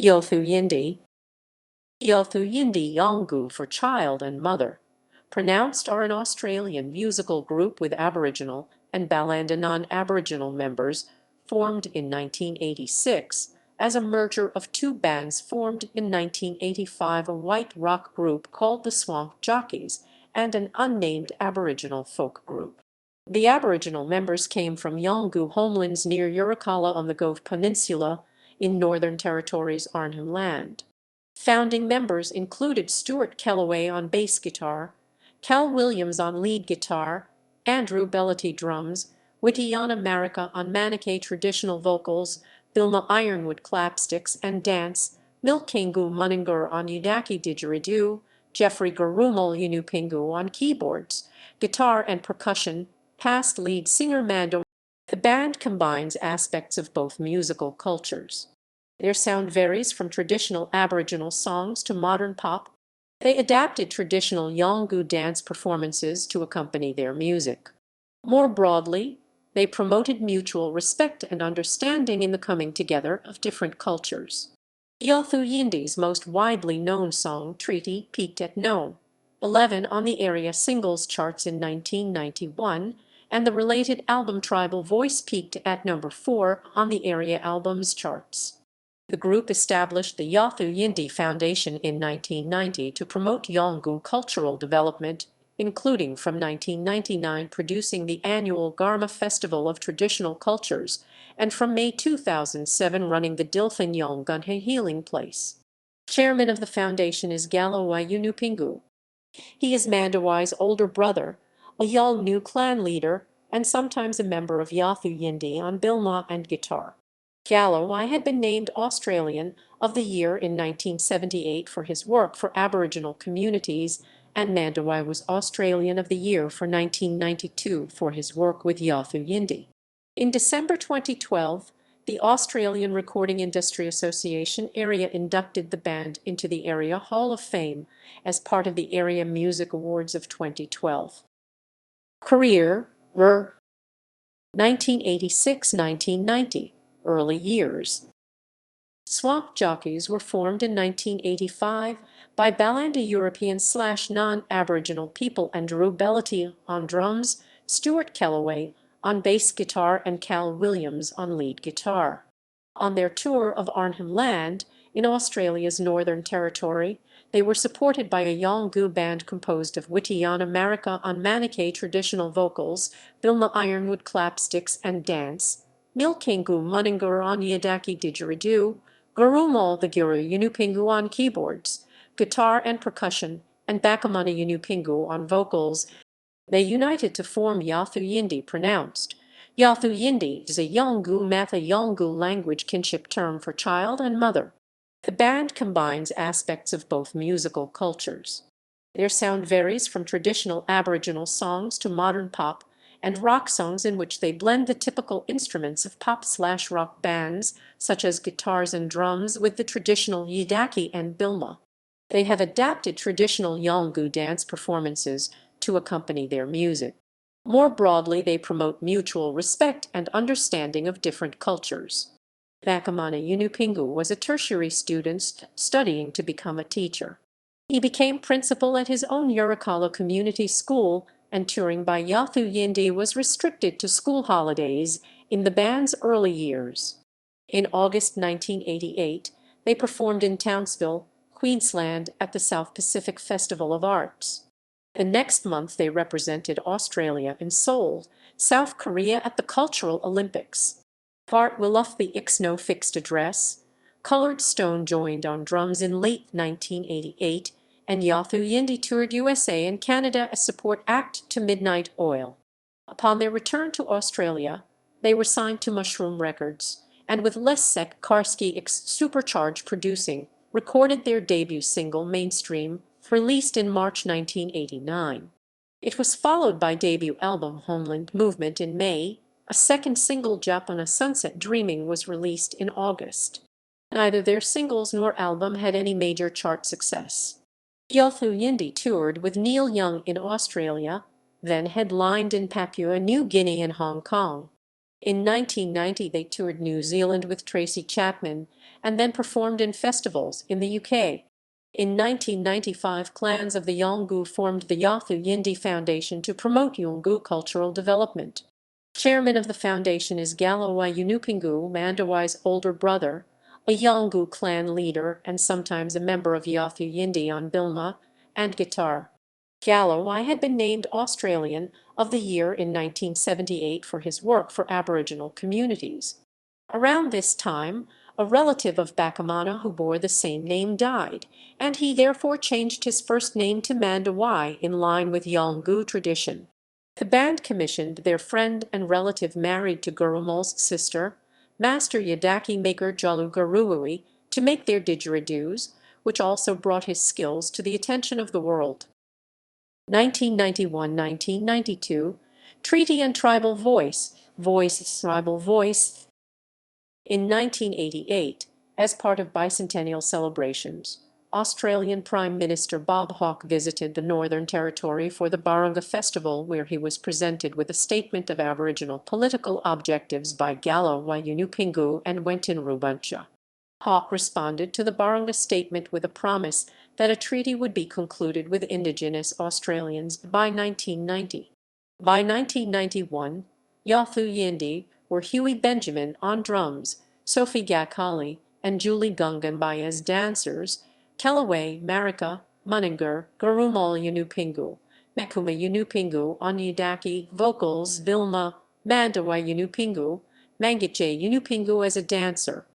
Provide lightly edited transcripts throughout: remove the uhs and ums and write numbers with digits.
Yothu Yindi, Yothu Yindi Yolngu for child and mother, pronounced, are an Australian musical group with Aboriginal and balanda non-Aboriginal members, formed in 1986 as a merger of two bands formed in 1985, a white rock group called the Swamp Jockeys and an unnamed Aboriginal folk group. The Aboriginal members came from Yolngu homelands near Yirrkala on the Gove Peninsula in Northern Territory's Arnhem land. Founding members included Stuart Kellaway on bass guitar, Cal Williams on lead guitar, Andrew Belletty drums, Witiyana Marika on manikay traditional vocals, bilma ironwood clapsticks and dance, Milkayngu Mununggurr on yidaki didgeridoo, Geoffrey Gurrumul Yunupingu on keyboards, guitar and percussion, past lead singer Mandawuy. The band combines aspects of both musical cultures. Their sound varies from traditional Aboriginal songs to modern pop. They adapted traditional Yolngu dance performances to accompany their music. More broadly, they promoted mutual respect and understanding in the coming together of different cultures. Yothu Yindi's most widely known song, Treaty, peaked at No. 11 on the ARIA singles charts in 1991, and the related album Tribal Voice peaked at number 4 on the ARIA albums charts. The group established the Yothu Yindi Foundation in 1990 to promote Yolngu cultural development, including from 1999 producing the annual Garma Festival of Traditional Cultures, and from May 2007 running the Dilthan Yolngunha Healing Place. Chairman of the foundation is Galarrwuy Yunupingu. He is Mandawuy's older brother, a Yolngu clan leader, and sometimes a member of Yothu Yindi on bilma and guitar. Kellaway had been named Australian of the Year in 1978 for his work for Aboriginal communities, and Mandawuy was Australian of the Year for 1992 for his work with Yothu Yindi. In December 2012, the Australian Recording Industry Association ARIA inducted the band into the ARIA Hall of Fame as part of the ARIA Music Awards of 2012. Career: 1986–1990. Early years. Swamp Jockeys were formed in 1985 by balanda European/non-Aboriginal people and Belletty on drums, Stuart Kellaway on bass guitar and Cal Williams on lead guitar. On their tour of Arnhem Land, in Australia's Northern Territory, they were supported by a Yolngu band composed of Witiyana Marika on manikay traditional vocals, bilma ironwood clapsticks and dance, Milkayngu Mununggurr on yidaki didgeridoo, Gurrumul Yunupingu on keyboards, guitar and percussion, and accompany Yunupingu on vocals. They united to form Yothu Yindi, pronounced. Yothu Yindi is a Yolngu Yolngu language kinship term for child and mother. The band combines aspects of both musical cultures. Their sound varies from traditional Aboriginal songs to modern pop and rock songs in which they blend the typical instruments of pop/rock bands, such as guitars and drums, with the traditional yidaki and bilma. They have adapted traditional Yolngu dance performances to accompany their music. More broadly, they promote mutual respect and understanding of different cultures. Accompany Yunupingu was a tertiary student studying to become a teacher. He became principal at his own Yirrkala community school, and touring by Yothu Yindi was restricted to school holidays in the band's early years. In August 1988, they performed in Townsville, Queensland at the South Pacific Festival of Arts. The next month they represented Australia in Seoul, South Korea at the Cultural Olympics. Bart Willoughby Ixno fixed address. Coloured Stone joined on drums in late 1988, and Yothu Yindi toured USA and Canada as support act to Midnight Oil. Upon their return to Australia, they were signed to Mushroom Records, and with Les Karski X Supercharged producing, recorded their debut single Mainstream, released in March 1989. It was followed by debut album Homeland Movement in May. A second single, Japana Sunset Dreaming, was released in August. Neither their singles nor album had any major chart success. Yothu Yindi toured with Neil Young in Australia, then headlined in Papua New Guinea and Hong Kong. In 1990 they toured New Zealand with Tracy Chapman and then performed in festivals in the UK. In 1995 clans of the Yolngu formed the Yothu Yindi Foundation to promote Yolngu cultural development. Chairman of the foundation is Galarrwuy Yunupingu, Mandawuy's older brother, a Yolngu clan leader and sometimes a member of Yothu Yindi on bilma and guitar. Kellaway had been named Australian of the Year in 1978 for his work for Aboriginal communities. Around this time, a relative of Bakamana who bore the same name died, and he therefore changed his first name to Mandawuy in line with Yolngu tradition. The band commissioned their friend and relative married to Gurrumul's sister, master yidaki maker Yolngu Gurrumul, to make their didgeridoos, which also brought his skills to the attention of the world. 1991–1992, Treaty and Tribal Voice, Tribal Voice. In 1988, as part of bicentennial celebrations, Australian Prime Minister Bob Hawke visited the Northern Territory for the Barunga Festival, where he was presented with a statement of Aboriginal political objectives by Galarrwuy Yunupingu and Witiyana. Hawke responded to the Barunga statement with a promise that a treaty would be concluded with Indigenous Australians by 1990. By 1991, Yothu Yindi were Huey Benjamin on drums, Sophie Gakali and Julie Gungan as dancers, Kellaway, Marika, Mununggurr, Gurrumul Yunupingu, Milkayngu Mununggurr on yidaki, vocals, bilma, Mandawuy Yunupingu, Mandawuy Yunupingu as a dancer.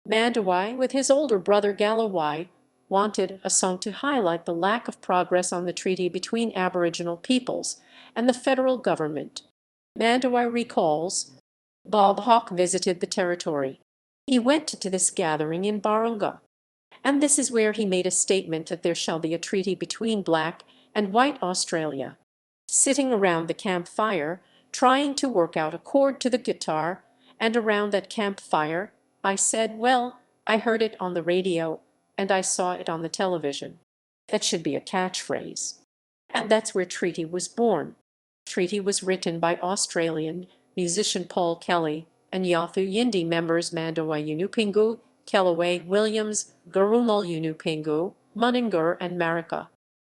Mandawuy, with his older brother Galarrwuy, wanted a song to highlight the lack of progress on the treaty between Aboriginal peoples and the federal government. Mandawuy recalls, Bob Hawke visited the territory. He went to this gathering in Barunga, and this is where he made a statement that there shall be a treaty between black and white Australia. Sitting around the campfire, trying to work out a chord to the guitar, and around that campfire, I said, well, I heard it on the radio, and I saw it on the television. That should be a catchphrase. And that's where Treaty was born. Treaty was written by Australian musician Paul Kelly and Yothu Yindi members Mandawuy Yunupingu, Kellaway, Williams, Gurrumul Yunupingu, Mununggurr, and Marika.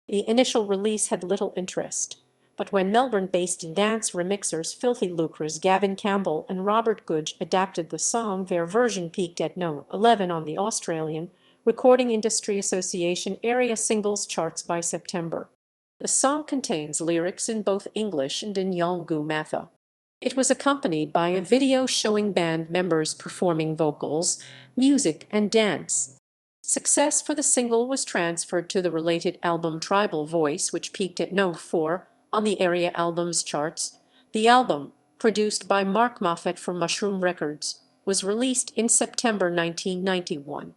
The initial release had little interest, but when Melbourne-based dance remixers Filthy Lucre's Gavin Campbell and Robert Gudge adapted the song, their version peaked at No. 11 on the Australian Recording Industry Association ARIA Singles Charts by September. The song contains lyrics in both English and in Yolngu. It was accompanied by a video showing band members performing vocals, music, and dance. Success for the single was transferred to the related album Tribal Voice, which peaked at No. 4 on the ARIA Albums charts. The album, produced by Mark Moffat for Mushroom Records, was released in September 1991.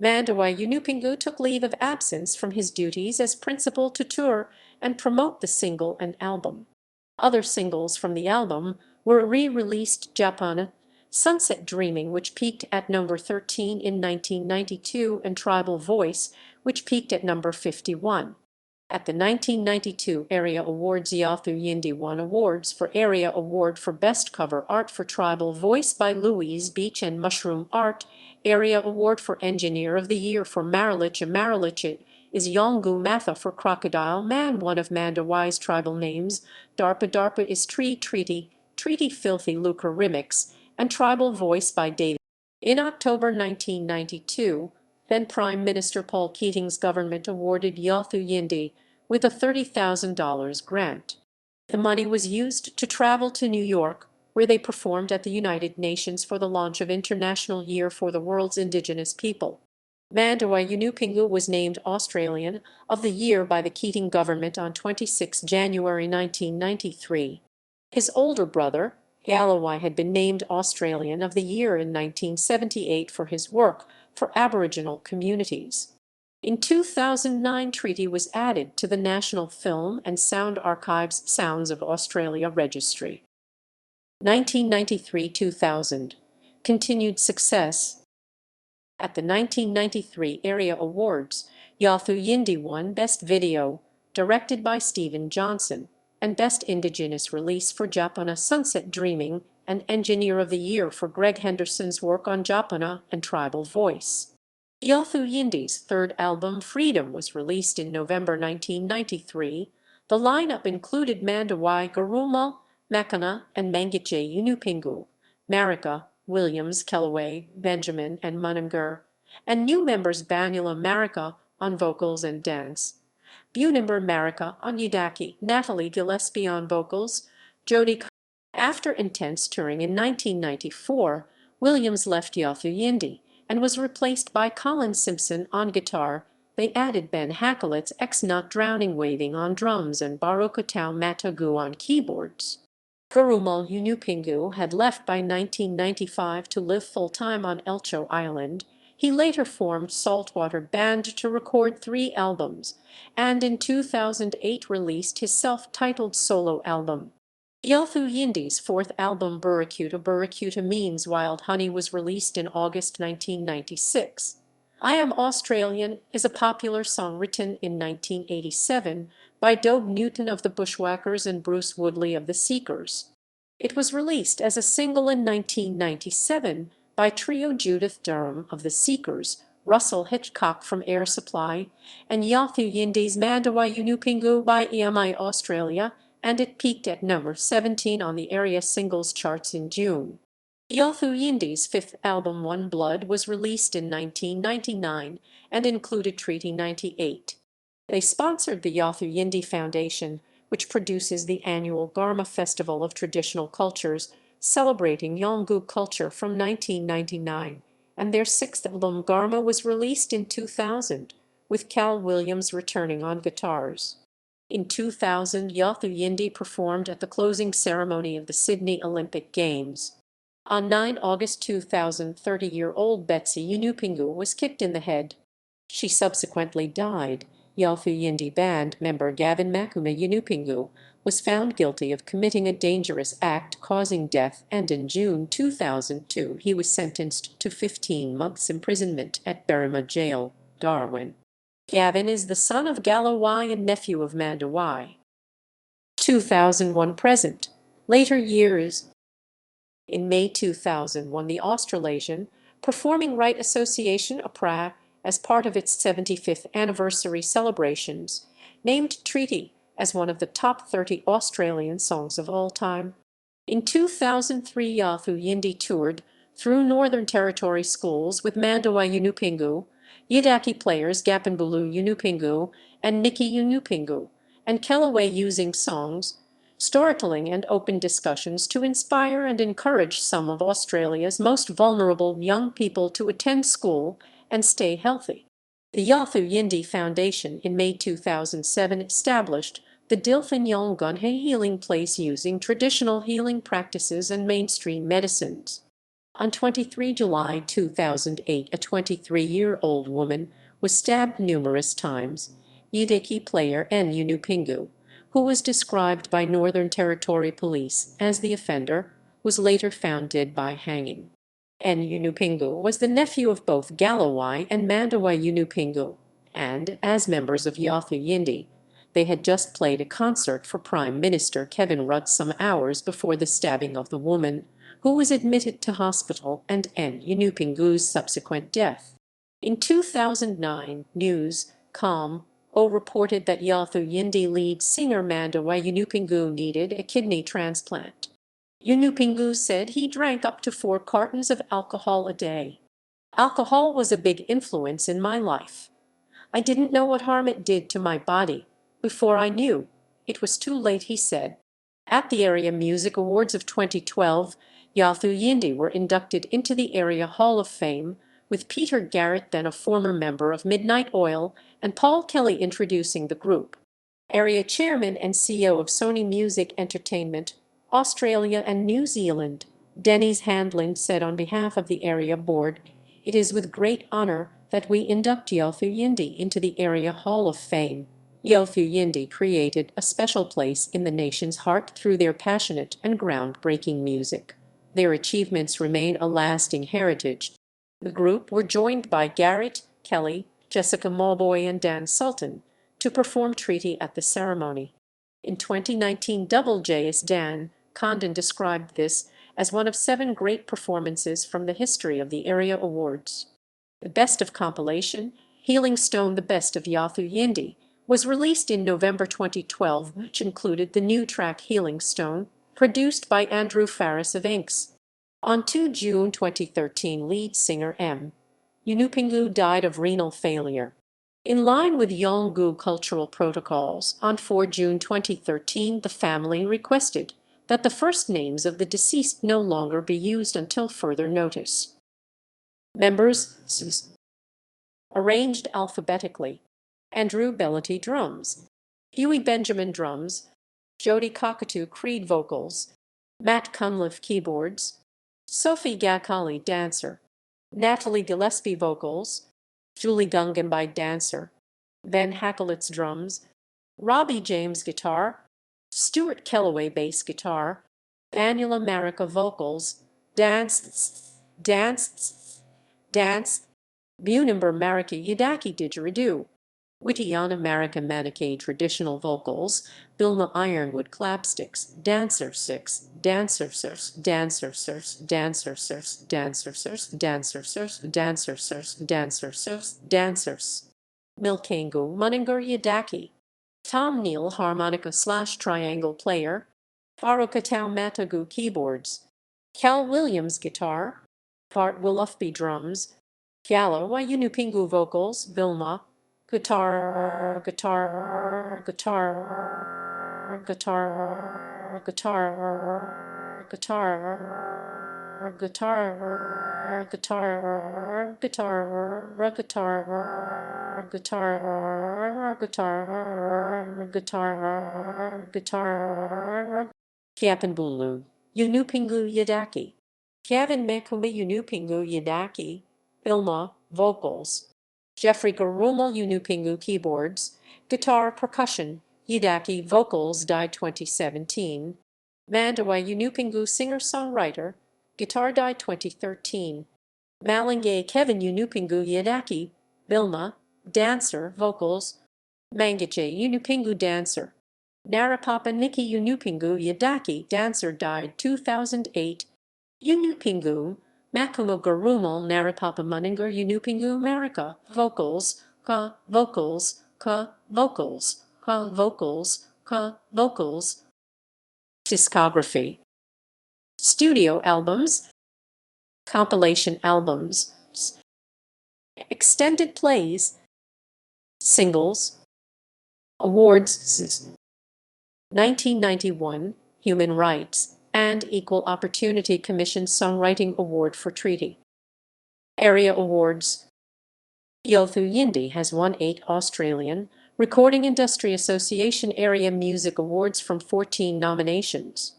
Mandawuy Yunupingu took leave of absence from his duties as principal to tour and promote the single and album. Other singles from the album were re-released Japana, Sunset Dreaming, which peaked at number 13 in 1992, and Tribal Voice, which peaked at number 51. At the 1992 ARIA Awards, Yothu Yindi won awards for ARIA Award for Best Cover Art for Tribal Voice by Louise Beach and Mushroom Art, ARIA Award for Engineer of the Year for Maralicha. Maralicha is Yolngu for Crocodile Man, one of Mandawuy's tribal names. Darpa is Treaty Filthy Lucre Remix, and Tribal Voice by David. In October 1992, then Prime Minister Paul Keating's government awarded Yothu Yindi with a $30,000 grant. The money was used to travel to New York, where they performed at the United Nations for the launch of International Year for the World's Indigenous People. Mandawuy Yunupingu was named Australian of the Year by the Keating government on 26 January 1993. His older brother, Galarrwuy, had been named Australian of the Year in 1978 for his work for Aboriginal communities. In 2009, Treaty was added to the National Film and Sound Archives Sounds of Australia Registry. 1993–2000. Continued success. At the 1993 ARIA Awards, Yothu Yindi won Best Video, directed by Stephen Johnson, and Best Indigenous Release for Japana Sunset Dreaming, and Engineer of the Year for Greg Henderson's work on Japana and tribal voice. Yothu Yindi's third album, Freedom, was released in November 1993. The lineup included Mandawuy Gurrumul Yunupingu and Milkayngu Mununggurr, Marika, Williams, Kellaway, Benjamin, and Mununggurr, and new members Yirrnga Marika on vocals and dance, Yirrnga Marika on yidaki, Natalie Gillespie on vocals, Jody. After intense touring in 1994, Williams left Yothu Yindi and was replaced by Colin Simpson on guitar. They added Ben Hakelet's Not Drowning Waving on drums and Barokatau Matagu on keyboards. Gurrumul Yunupingu had left by 1995 to live full-time on Elcho Island. He later formed Saltwater Band to record 3 albums, and in 2008 released his self-titled solo album. Yothu Yindi's 4th album, Burrakuta Means Wild Honey, was released in August 1996. I Am Australian is a popular song written in 1987 by Doug Newton of the Bushwhackers and Bruce Woodley of the Seekers. It was released as a single in 1997 by trio Judith Durham of the Seekers, Russell Hitchcock from Air Supply, and Yothu Yindi's Mandawuy Yunupingu by EMI Australia, and it peaked at number 17 on the ARIA singles charts in June. Yothu Yindi's 5th album, One Blood, was released in 1999 and included Treaty 98. They sponsored the Yothu Yindi Foundation, which produces the annual Garma Festival of Traditional Cultures, celebrating Yolngu culture from 1999, and their 6th album, Garma, was released in 2000, with Cal Williams returning on guitars. In 2000, Yothu Yindi performed at the closing ceremony of the Sydney Olympic Games. On 9 August 2000, 30-year-old Betsy Yunupingu was kicked in the head. She subsequently died. Yothu Yindi band member Gavin Makuma Yunupingu was found guilty of committing a dangerous act causing death, and in June 2002 he was sentenced to 15 months imprisonment at Berrima Jail, Darwin. Gavin is the son of Galarrwuy and nephew of Mandawuy. 2001 present. Later years. In May 2001, the Australasian Performing Right Association APRA, as part of its 75th anniversary celebrations, named Treaty as one of the top 30 Australian songs of all time. In 2003, Yothu Yindi toured through Northern Territory schools with Mandawuy Yunupingu, Yidaki players Yolngu Yunupingu and Nikki Yunupingu, and Kellaway, using songs, storytelling and open discussions to inspire and encourage some of Australia's most vulnerable young people to attend school and stay healthy. The Yothu Yindi Foundation in May 2007 established the Dilthan Yolngunha healing place using traditional healing practices and mainstream medicines. On 23 July 2008, a 23-year-old woman was stabbed numerous times. Yidaki player N. Yunupingu, who was described by Northern Territory Police as the offender, was later found dead by hanging. N. Yunupingu was the nephew of both Galarrwuy and Mandawuy Yunupingu, and, as members of Yothu Yindi, they had just played a concert for Prime Minister Kevin Rudd some hours before the stabbing of the woman, who was admitted to hospital, and N. Yunupingu's subsequent death. In 2009, News.com reported that Yothu Yindi lead singer Mandawuy Yunupingu needed a kidney transplant. Yunupingu said he drank up to 4 cartons of alcohol a day. Alcohol was a big influence in my life. I didn't know what harm it did to my body. Before I knew, it was too late, he said. At the ARIA Music Awards of 2012, Yothu Yindi were inducted into the ARIA Hall of Fame, with Peter Garrett, then a former member of Midnight Oil, and Paul Kelly introducing the group. ARIA chairman and CEO of Sony Music Entertainment, Australia and New Zealand, Dennis Handlin, said on behalf of the ARIA board, "It is with great honor that we induct Yothu Yindi into the ARIA Hall of Fame. Yothu Yindi created a special place in the nation's heart through their passionate and groundbreaking music. Their achievements remain a lasting heritage." The group were joined by Garrett, Kelly, Jessica Mauboy, and Dan Sultan to perform Treaty at the ceremony. In 2019, Double J's Dan Condon described this as one of 7 great performances from the history of the ARIA Awards. The Best of compilation, Healing Stone The Best of Yothu Yindi, was released in November 2012, which included the new track Healing Stone, produced by Andrew Farris of Inks. On 2 June 2013, lead singer M. Yunupingu died of renal failure. In line with Yolngu cultural protocols, on 4 June 2013 the family requested that the first names of the deceased no longer be used until further notice. Members arranged alphabetically: Andrew Belletty drums, Huey Benjamin drums, Jody Cockatoo Creed vocals, Matt Cunliffe keyboards, Sophie Gakali dancer, Natalie Gillespie vocals, Julie Gungenby dancer, Ben Hackelitz drums, Robbie James guitar, Stuart Kellaway bass guitar, Yirrnga Marika vocals, dance, Mununggurr Marika yidaki didgeridoo, Witiyana Marika manikay traditional vocals, bilma ironwood clapsticks, dancers, Milkayngu Mununggurr yidaki, Tom Neal harmonica/triangle player, Farukatau Matagu keyboards, Cal Williams guitar, Bart Willufby drums, Galarrwuy Yunupingu vocals, bilma, guitar, guitar, guitar, guitar, guitar, guitar, guitar, guitar, guitar, guitar, guitar, guitar, guitar, Kiapanbulu Yunupingu yidaki, Gavin Mekumi Yunupingu yidaki, bilma, vocals, Geoffrey Gurrumul Yunupingu keyboards, guitar, percussion, yidaki, vocals, died 2017. Mandawuy Yunupingu singer-songwriter, guitar, died 2013. Malingay Kevin Yunupingu yidaki, bilma, dancer, vocals, Mangajay Yunupingu dancer, Narapapa Nikki Yunupingu yidaki, dancer, died 2008. Yunupingu Makumu Gurrumul Narapapa Mununggurr Yunupingu Marika, vocals, vocals, vocals, vocals, vocals. Discography: studio albums, compilation albums, extended plays, singles, awards. 1991 Human Rights and Equal Opportunity Commission Songwriting Award for Treaty. ARIA Awards. Yothu Yindi has won 8 Australian Recording Industry Association ARIA Music Awards from 14 nominations.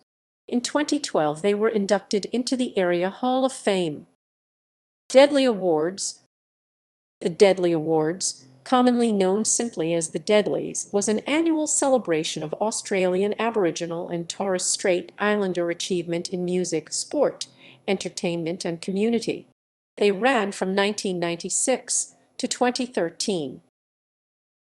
In 2012 they were inducted into the ARIA Hall of Fame. Deadly Awards. The Deadly Awards, commonly known simply as the Deadlies, was an annual celebration of Australian Aboriginal and Torres Strait Islander achievement in music, sport, entertainment, and community. They ran from 1996 to 2013.